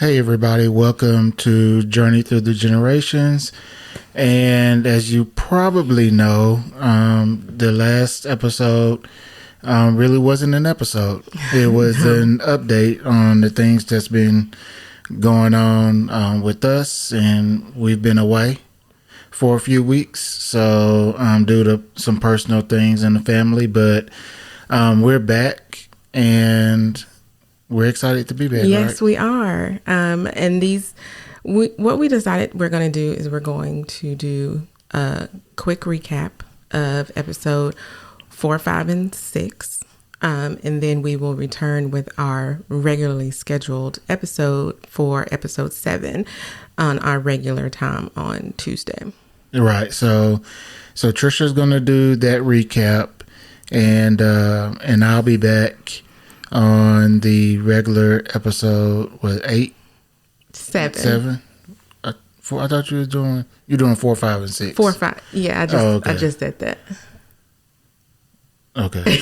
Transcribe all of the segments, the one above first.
Hey everybody, welcome to Journey Through the Generations. And as you probably know, the last episode really wasn't an episode. It was an update on the things that's been going on with us, and we've been away for a few weeks, so due to some personal things in the family, but we're back and we're excited to be back. Yes, right? we are. And what we decided we're going to do is we're going to do a quick recap of episode 4, 5, and 6. And then we will return with our regularly scheduled episode for episode 7 on our regular time on Tuesday. Right. So Trisha's going to do that recap, and I'll be back on the regular episode. What, 8? 7. 4. I thought you're doing 4, 5, and 6. 4, 5. Yeah, I just said that. Okay.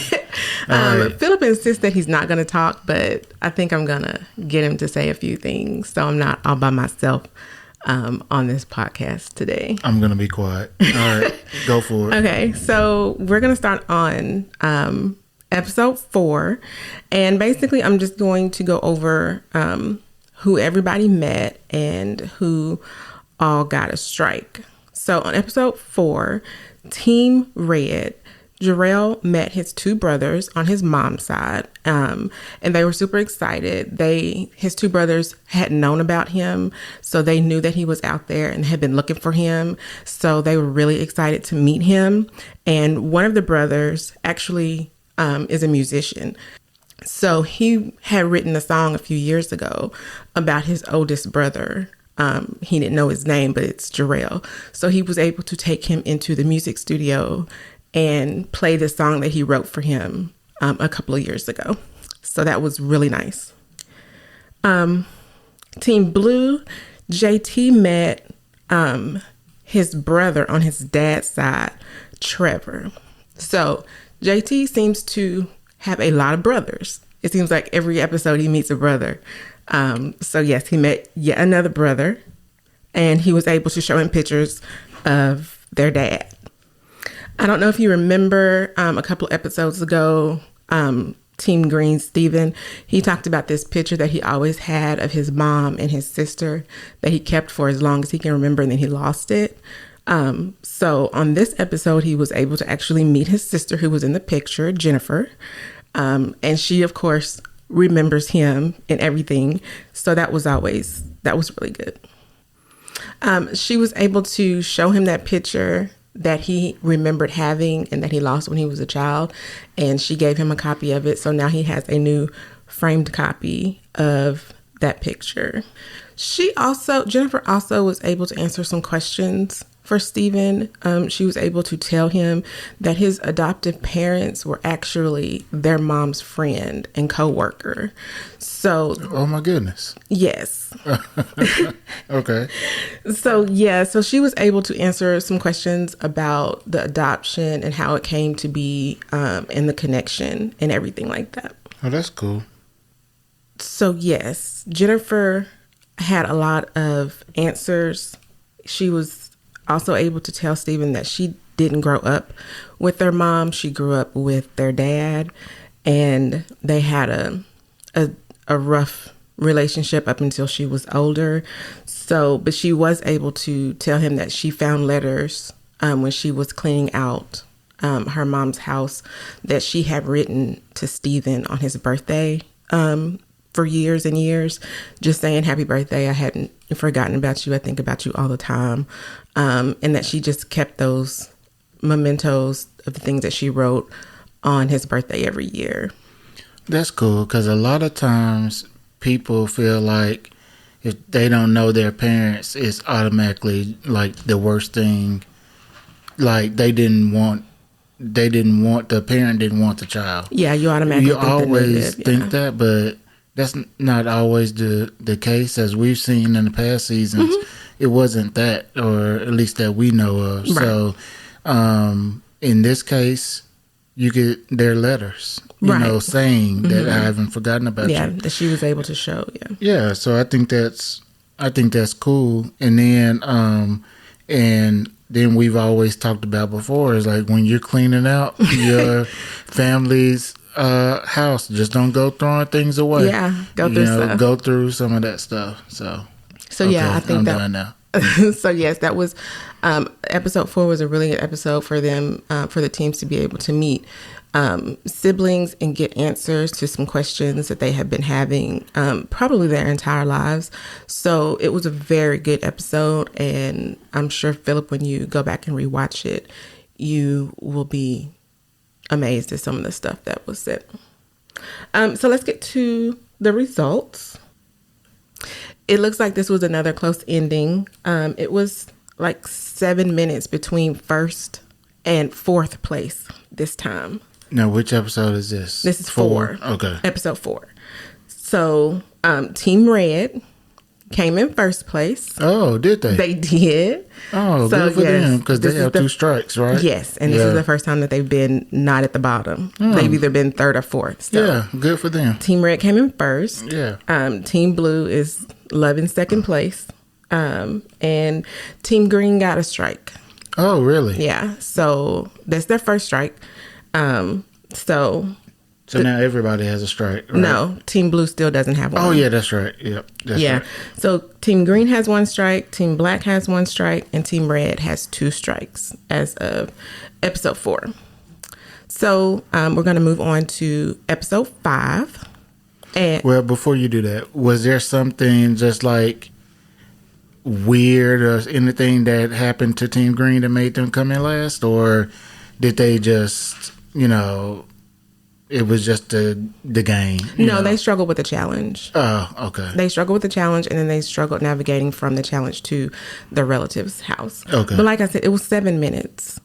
Right. Philip insists that he's not going to talk, but I think I'm going to get him to say a few things, so I'm not all by myself on this podcast today. I'm going to be quiet. All right, go for it. Okay, so we're going to start on episode 4, and basically I'm just going to go over who everybody met and who all got a strike. So on episode 4, Team Red, Jarrell met his 2 brothers on his mom's side, and they were super excited. His 2 brothers had known about him, so they knew that he was out there and had been looking for him. So they were really excited to meet him. And one of the brothers actually is a musician. So he had written a song a few years ago about his oldest brother. He didn't know his name, but it's Jarrell. So he was able to take him into the music studio and play the song that he wrote for him a couple of years ago. So that was really nice. Team Blue, JT met his brother on his dad's side, Trevor. So JT seems to have a lot of brothers. It seems like every episode he meets a brother. So yes, he met yet another brother, and he was able to show him pictures of their dad. I don't know if you remember a couple episodes ago, Team Green, Steven, he talked about this picture that he always had of his mom and his sister that he kept for as long as he can remember, and then he lost it. So on this episode, he was able to actually meet his sister who was in the picture, Jennifer. And she, of course, remembers him and everything. So that was really good. She was able to show him that picture that he remembered having and that he lost when he was a child, and she gave him a copy of it. So now he has a new framed copy of that picture. Jennifer also was able to answer some questions for Steven. She was able to tell him that his adoptive parents were actually their mom's friend and co-worker. So, oh my goodness. Yes. Okay. So she was able to answer some questions about the adoption and how it came to be, and the connection and everything like that. Oh, that's cool. So yes, Jennifer had a lot of answers. She was also able to tell Steven that she didn't grow up with their mom. She grew up with their dad, and they had a rough relationship up until she was older. But she was able to tell him that she found letters when she was cleaning out her mom's house that she had written to Steven on his birthday for years and years, just saying, happy birthday. I hadn't forgotten about you. I think about you all the time. And that she just kept those mementos of the things that she wrote on his birthday every year. That's cool, because a lot of times people feel like if they don't know their parents, it's automatically like the worst thing. Like the parent didn't want the child. Yeah, you automatically think that, but that's not always the case. As we've seen in the past seasons, it wasn't that, or at least that we know of. Right. So in this case, you get their letters, Right. saying that I haven't forgotten about Yeah, you. that she was able to show. Yeah. Yeah, so I think that's cool. And then we've always talked about before is like when you're cleaning out your family's house, just don't go throwing things away. Yeah, go through stuff. Go through some of that stuff. So Yeah, I think I'm that. done now. So yes, that was episode 4 was a really good episode for them, for the teams to be able to meet siblings and get answers to some questions that they have been having probably their entire lives. So it was a very good episode, and I'm sure, Philip, when you go back and rewatch it, you will be amazed at some of the stuff that was said. So let's get to the results. It looks like this was another close ending. It was like 7 minutes between first and fourth place this time. Now, which episode is this? This is 4. Okay. Episode 4. So, Team Red came in first place. Oh, did they? They did. Oh, So, good for yes, them, because they this is have the- 2 strikes, right? Yes, and this is the first time that they've been not at the bottom. They've either been third or fourth. So Yeah, good for them. Team Red came in first. Yeah. Team Blue is loving second place. And Team Green got a strike. Oh, really? Yeah. So that's their first strike. So now everybody has a strike, right? No, Team Blue still doesn't have one. Oh, yeah, that's right. Yep. That's Yeah. right. So Team Green has 1 strike, Team Black has 1 strike, and Team Red has 2 strikes as of episode 4. So we're going to move on to episode 5. And Well, before you do that, was there something just like weird or anything that happened to Team Green that made them come in last? Or did they just, it was just the game? no, they struggled with the challenge. Oh, okay. They struggled with the challenge, and then they struggled navigating from the challenge to the relative's house. Okay. But like I said, it was 7 minutes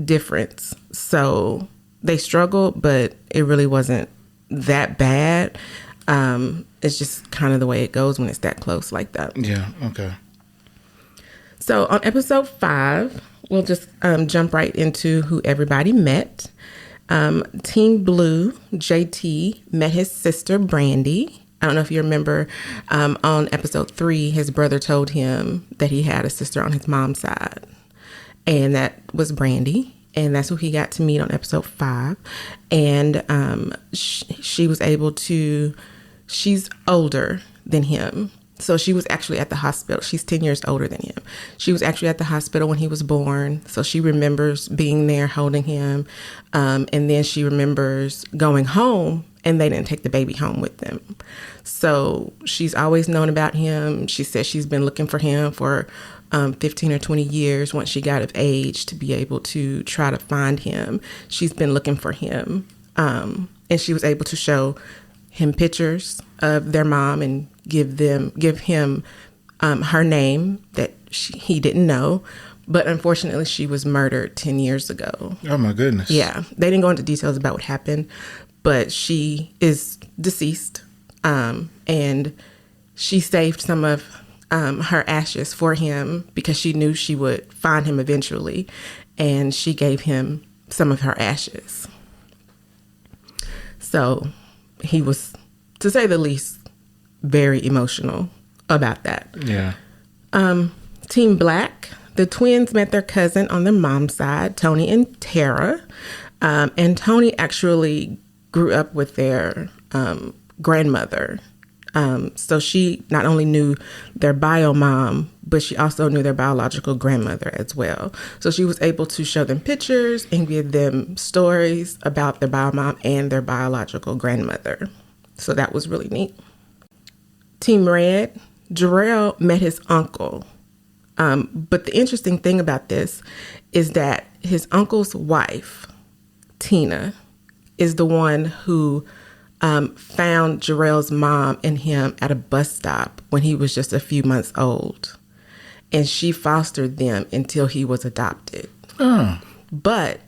difference. So they struggled, but it really wasn't that bad. It's just kind of the way it goes when it's that close like that. Yeah, okay. So on episode 5, we'll just jump right into who everybody met. Team Blue, JT, met his sister, Brandy. I don't know if you remember on episode 3, his brother told him that he had a sister on his mom's side. And that was Brandy. And that's who he got to meet on episode 5. And she was able to, she's older than him. So she was actually at the hospital. She's 10 years older than him. She was actually at the hospital when he was born. So she remembers being there holding him. And then she remembers going home, and they didn't take the baby home with them. So she's always known about him. She says she's been looking for him for 15 or 20 years once she got of age to be able to try to find him. She's been looking for him. And she was able to show him pictures of their mom and give him her name that he didn't know. But unfortunately, she was murdered 10 years ago. Oh, my goodness. Yeah. They didn't go into details about what happened, but she is deceased. And she saved some of her ashes for him because she knew she would find him eventually. And she gave him some of her ashes. So he was, to say the least, very emotional about that. Yeah. Team Black, the twins met their cousin on their mom's side, Tony and Tara. And Tony actually grew up with their grandmother. So she not only knew their bio mom, but she also knew their biological grandmother as well. So she was able to show them pictures and give them stories about their bio mom and their biological grandmother. So that was really neat. Team Red, Jarrell met his uncle. But the interesting thing about this is that his uncle's wife, Tina, is the one who found Jarrell's mom and him at a bus stop when he was just a few months old. And she fostered them until he was adopted. Oh, But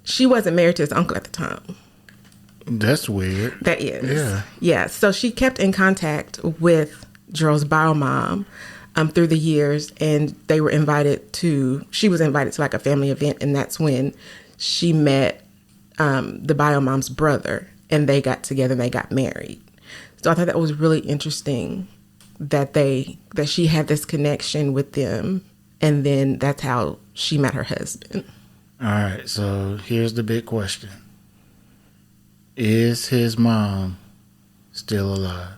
she wasn't married to his uncle at the time. that's weird. That is. Yeah. Yeah. So she kept in contact with Jarrell's bio mom through the years, and she was invited to like a family event, and that's when she met the bio mom's brother, and they got together and they got married. So I thought that was really interesting that she had this connection with them, and then that's how she met her husband. All right, so here's the big question. Is his mom still alive?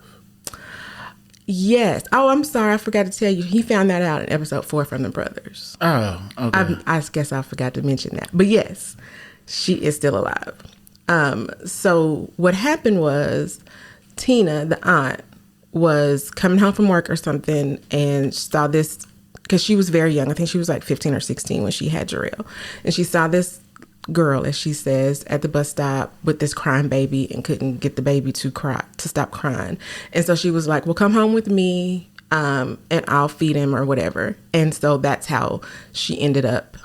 Yes. Oh, I'm sorry. I forgot to tell you. He found that out in episode 4 from the brothers. Oh, okay. I guess I forgot to mention that. But yes, she is still alive. So what happened was Tina, the aunt, was coming home from work or something and saw this, because she was very young. I think she was like 15 or 16 when she had Jarrell. And she saw this girl, as she says, at the bus stop with this crying baby and couldn't get the baby to stop crying. And so she was like, well, come home with me and I'll feed him or whatever. And so that's how she ended up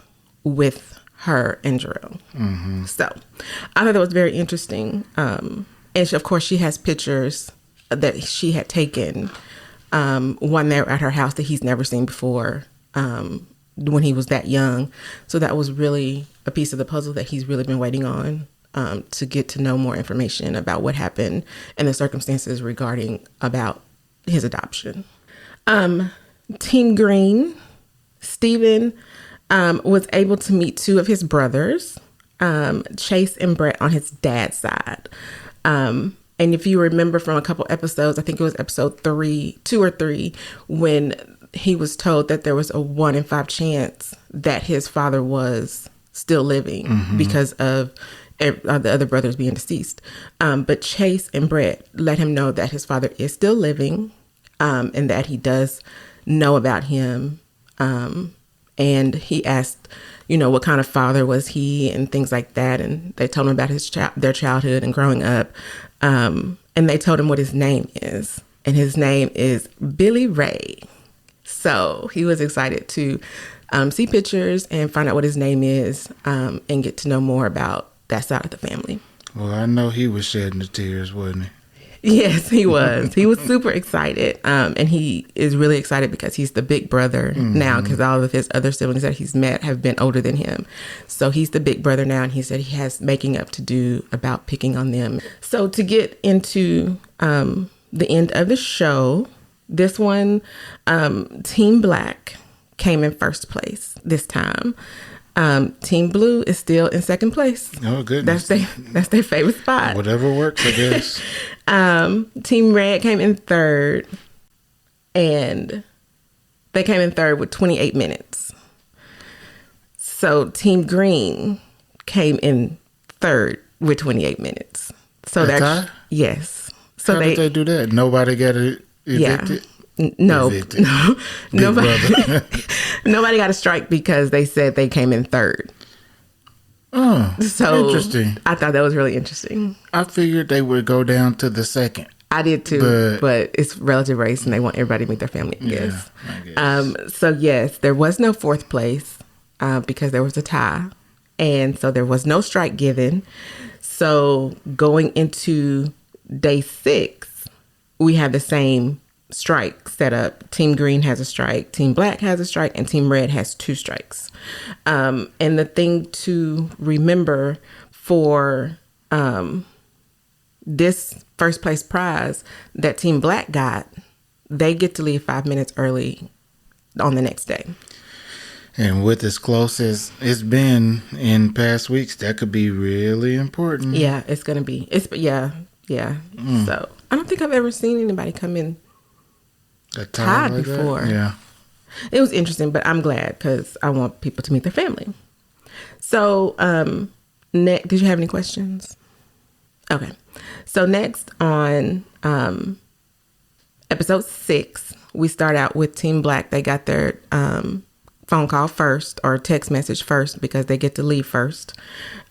with her and Jarrell. Mm-hmm. So I thought that was very interesting. And of course, she has pictures that she had taken, one there at her house that he's never seen before, when he was that young. So that was really a piece of the puzzle that he's really been waiting on, to get to know more information about what happened and the circumstances regarding about his adoption. Team Green, Stephen, was able to meet 2 of his brothers, Chase and Brett, on his dad's side. And if you remember from a couple episodes, I think it was episode 2 or 3, when he was told that there was a 1 in 5 chance that his father was still living, because of the other brothers being deceased. But Chase and Brett let him know that his father is still living, and that he does know about him. And he asked, what kind of father was he and things like that. And they told him about their childhood and growing up. And they told him what his name is. And his name is Billy Ray. So he was excited to see pictures and find out what his name is, and get to know more about that side of the family. Well, I know he was shedding the tears, wasn't he? Yes, he was. He was super excited. And he is really excited because he's the big brother now, because all of his other siblings that he's met have been older than him. So he's the big brother now, and he said he has making up to do about picking on them. So to get into the end of the show, this one, Team Black came in first place this time. Team Blue is still in second place. Oh, goodness. That's their favorite spot. Whatever works, I guess. Team Red came in third, and they came in third with 28 minutes. So Team Green came in third with 28 minutes. So that's, yes. So how did they do that? Nobody got evicted? Yeah. No, nobody got a strike because they said they came in third. Oh, so interesting. I thought that was really interesting. I figured they would go down to the second. I did too, but it's relative race and they want everybody to meet their family, I guess. So yes, there was no fourth place because there was a tie. And so there was no strike given. So going into day 6, we have the same strike set up. Team Green has a strike, Team Black has a strike, and Team Red has 2 strikes. And the thing to remember for this first place prize that Team Black got, they get to leave 5 minutes early on the next day. And with as close as it's been in past weeks, that could be really important. Yeah, it's going to be. Yeah. So I don't think I've ever seen anybody come in tied like before. That? Yeah. It was interesting, but I'm glad because I want people to meet their family. So, did you have any questions? Okay. So next on episode 6, we start out with Team Black. They got their phone call first or text message first because they get to leave first.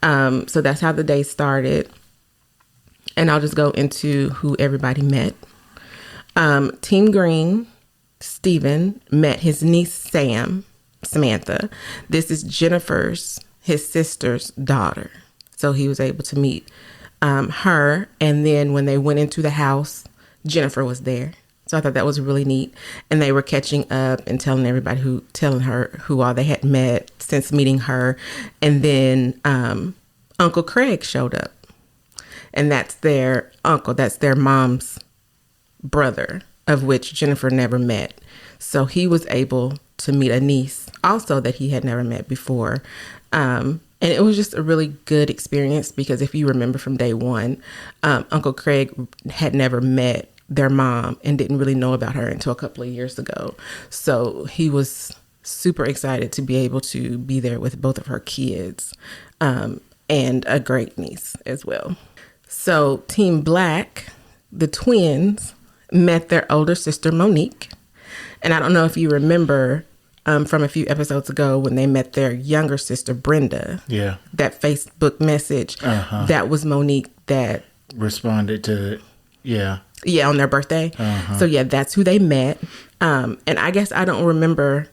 So that's how the day started. And I'll just go into who everybody met. Team Green, Stephen, met his niece, Samantha. This is his sister's daughter. So he was able to meet her. And then when they went into the house, Jennifer was there. So I thought that was really neat. And they were catching up and telling her who all they had met since meeting her. And then Uncle Craig showed up. And that's their uncle. That's their mom's brother, of which Jennifer never met. So he was able to meet a niece also that he had never met before. And it was just a really good experience because if you remember from day one, Uncle Craig had never met their mom and didn't really know about her until a couple of years ago. So he was super excited to be able to be there with both of her kids, and a great niece as well. So Team Black, the twins, met their older sister, Monique. And I don't know if you remember from a few episodes ago when they met their younger sister, Brenda. Yeah. That Facebook message. That was Monique that responded to it. Yeah. Yeah, on their birthday. So yeah, that's who they met. And I guess I don't remember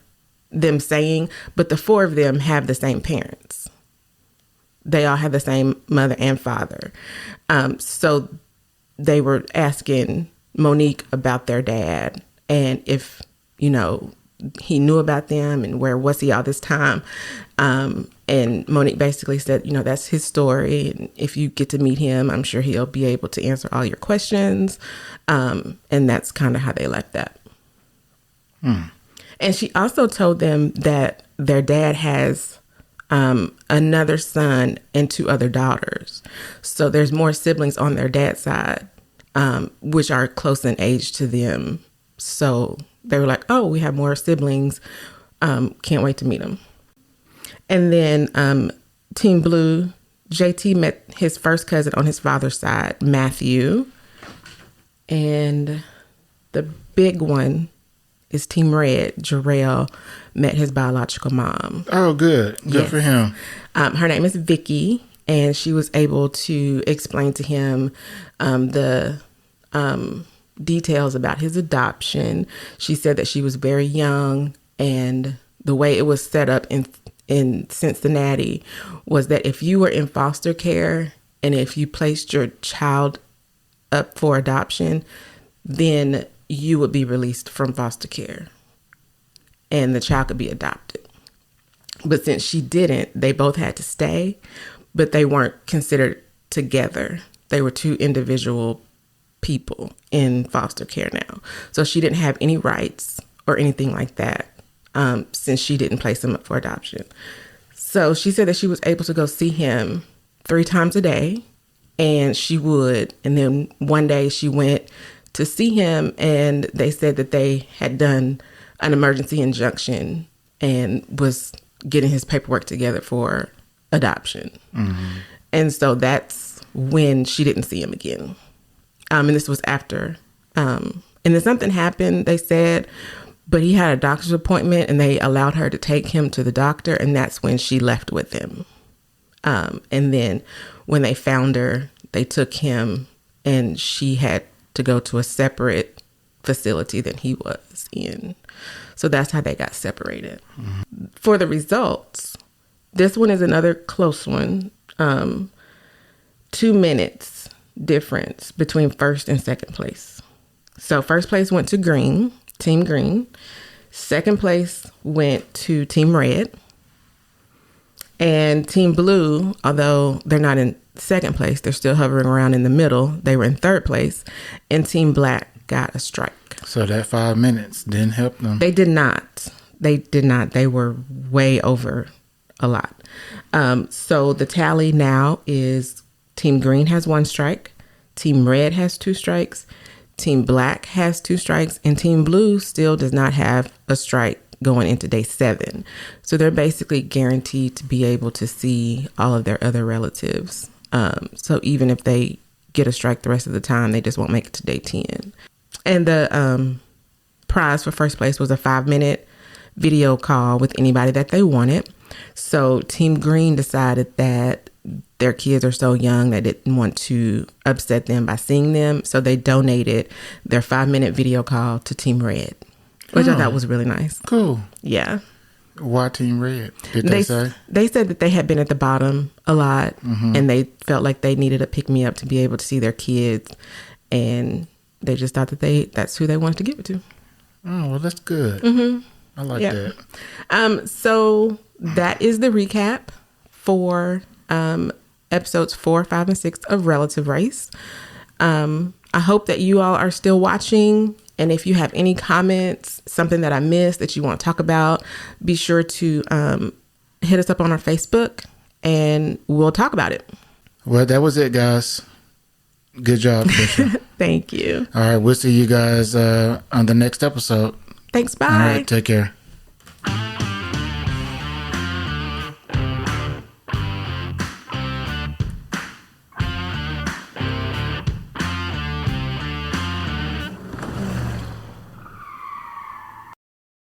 them saying, but the four of them have the same parents. They all have the same mother and father. So they were asking Monique about their dad and if, you know, he knew about them and where was he all this time. And Monique basically said, you know, that's his story. And if you get to meet him, I'm sure he'll be able to answer all your questions. And that's kind of how they left that. And she also told them that their dad has another son and two other daughters. So there's more siblings on their dad's side, which are close in age to them. So they were like, oh, we have more siblings. Can't wait to meet them. And then Team Blue, JT met his first cousin on his father's side, Matthew. And the big one is Team Red. Jarrell met his biological mom. Oh, good. Good for him. Her name is Vicky, and she was able to explain to him the details about his adoption. She said that she was very young, and the way it was set up in Cincinnati was that if you were in foster care and if you placed your child up for adoption, then you would be released from foster care and the child could be adopted. But since she didn't, they both had to stay, but they weren't considered together. They were two individual people in foster care now. So she didn't have any rights or anything like that, since she didn't place them up for adoption. So she said that she was able to go see him 3 times a day, and she would. And then one day she went to see him, and they said that they had done an emergency injunction and was getting his paperwork together for adoption. And so that's when she didn't see him again. And this was after. And then something happened, they said, but he had a doctor's appointment and they allowed her to take him to the doctor. And that's when she left with him. And then when they found her, they took him and she had to go to a separate facility than he was in. So that's how they got separated. For the results, this one is another close one. 2 minutes difference between first and second place. So first place went to Green, Team Green. Second place went to Team Red. And Team Blue, although they're not in second place, they're still hovering around in the middle. They were in third place. And Team Black got a strike. So that 5 minutes didn't help them. They did not. They did not. They were way over a lot. So the tally now is Team Green has 1 strike. Team Red has 2 strikes. Team Black has 2 strikes. And Team Blue still does not have a strike going into day 7. So they're basically guaranteed to be able to see all of their other relatives. So even if they get a strike the rest of the time, they just won't make it to day 10. And the prize for first place was a 5-minute video call with anybody that they wanted. So Team Green decided that their kids are so young they didn't want to upset them by seeing them. So they donated their 5-minute video call to Team Red, which I thought was really nice. Cool. Yeah. Why Team Red? Did they say? They said that they had been at the bottom a lot, and they felt like they needed a pick-me-up to be able to see their kids. And they just thought that that's who they wanted to give it to. Oh, well, that's good. I like that. So that is the recap for episodes 4, 5, and 6 of Relative Race. I hope that you all are still watching. And if you have any comments, something that I missed that you want to talk about, be sure to hit us up on our Facebook and we'll talk about it. Well, that was it, guys. Good job, Trisha. Thank you. All right, we'll see you guys on the next episode. Thanks. Bye. All right, take care.